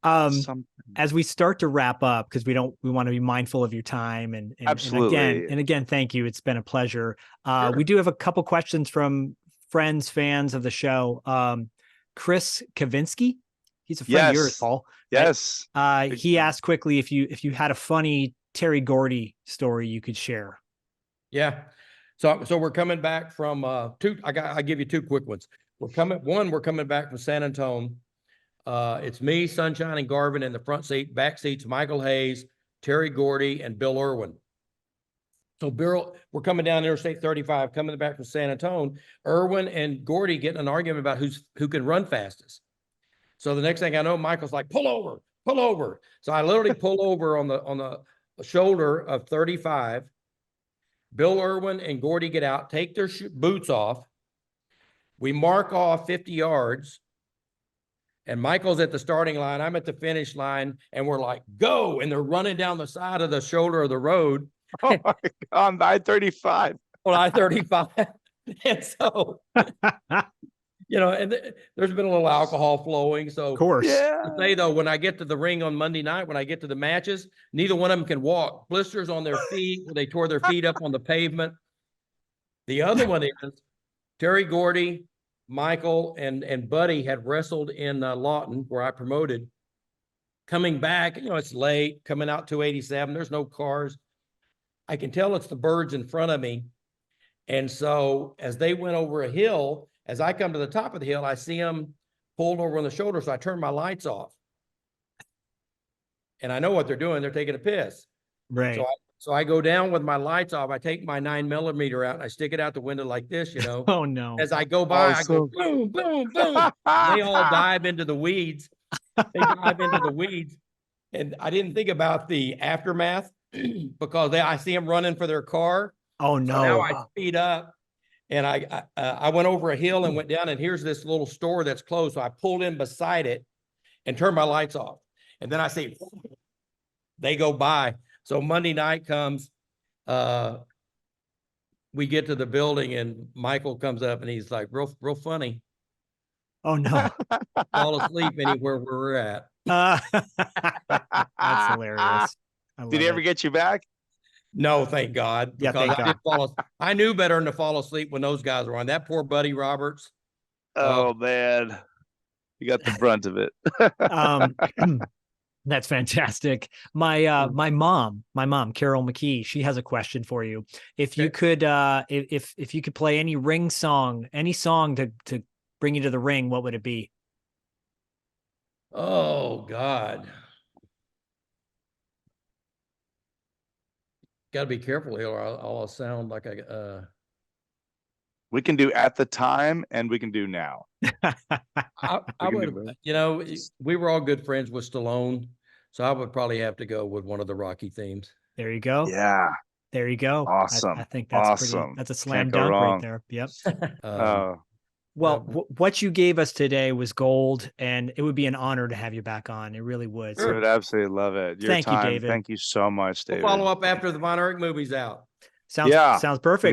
Something. As we start to wrap up, because we want to be mindful of your time, and Absolutely. and again, thank you. It's been a pleasure. Sure. We do have a couple questions from friends, fans of the show. Chris Kavinsky, he's a friend of yours, Paul. Yes. Right? He asked quickly if you had a funny Terry Gordy story you could share. Yeah. So we're coming back from I give you 2 quick ones. We're coming back from San Antonio. It's me, Sunshine, and Garvin in the front seat. Back seats, Michael Hayes, Terry Gordy, and Bill Irwin. So we're coming down Interstate 35, coming back from San Antonio. Irwin and Gordy getting an argument about who can run fastest. So the next thing I know, Michael's like, pull over, pull over. So I literally pull over on the shoulder of 35. Bill Irwin and Gordy get out, take their boots off. We mark off 50 yards. And Michael's at the starting line. I'm at the finish line. And we're like, go. And they're running down the side of the shoulder of the road. Oh my God, on I-35. On I-35. And so, and there's been a little alcohol flowing. So, of course. Yeah. to say though, when I get to the ring on Monday night, when I get to the matches, neither one of them can walk. Blisters on their feet, where they tore their feet up on the pavement. The other one is Terry Gordy, Michael, and Buddy had wrestled in Lawton, where I promoted. Coming back, it's late, coming out 287. There's no cars. I can tell it's the birds in front of me. And so as they went over a hill, as I come to the top of the hill, I see them pulled over on the shoulder. So I turn my lights off. And I know what they're doing. They're taking a piss. Right. So I go down with my lights off. I take my 9mm out and I stick it out the window like this, Oh no. As I go by, I go Awesome. boom, boom, boom. They all dive into the weeds. And I didn't think about the aftermath because I see them running for their car. Oh no. So now I speed up and I went over a hill and went down, and here's this little store that's closed. So I pulled in beside it and turned my lights off. And then I see they go by. So Monday night comes, we get to the building and Michael comes up and he's like, real funny. Oh no. Fall asleep anywhere where we're at. That's hilarious. Did he ever get you back? No, thank God. Yeah, Because thank God. I knew better than to fall asleep when those guys were on. That poor Buddy Roberts. Oh man. You got the brunt of it. That's fantastic. My mom, Carol McKee, she has a question for you. If you Okay. could if you could play any ring song, any song to bring you to the ring, what would it be? Oh God. Got to be careful here, or I'll sound like We can do at the time, and we can do now. I We can do would, both. we were all good friends with Stallone, so I would probably have to go with one of the Rocky themes. There you go. Yeah, There you go. awesome. I think that's Awesome. that's a slam Can't go dunk right wrong. there. Yep. Um, Well, Yeah. what you gave us today was gold, and it would be an honor to have you back on. It really would. I So would absolutely love it. Your thank you, time. David. Thank you so much, we'll David. follow up after the Von Erich movie's out. Sounds Yeah. sounds perfect.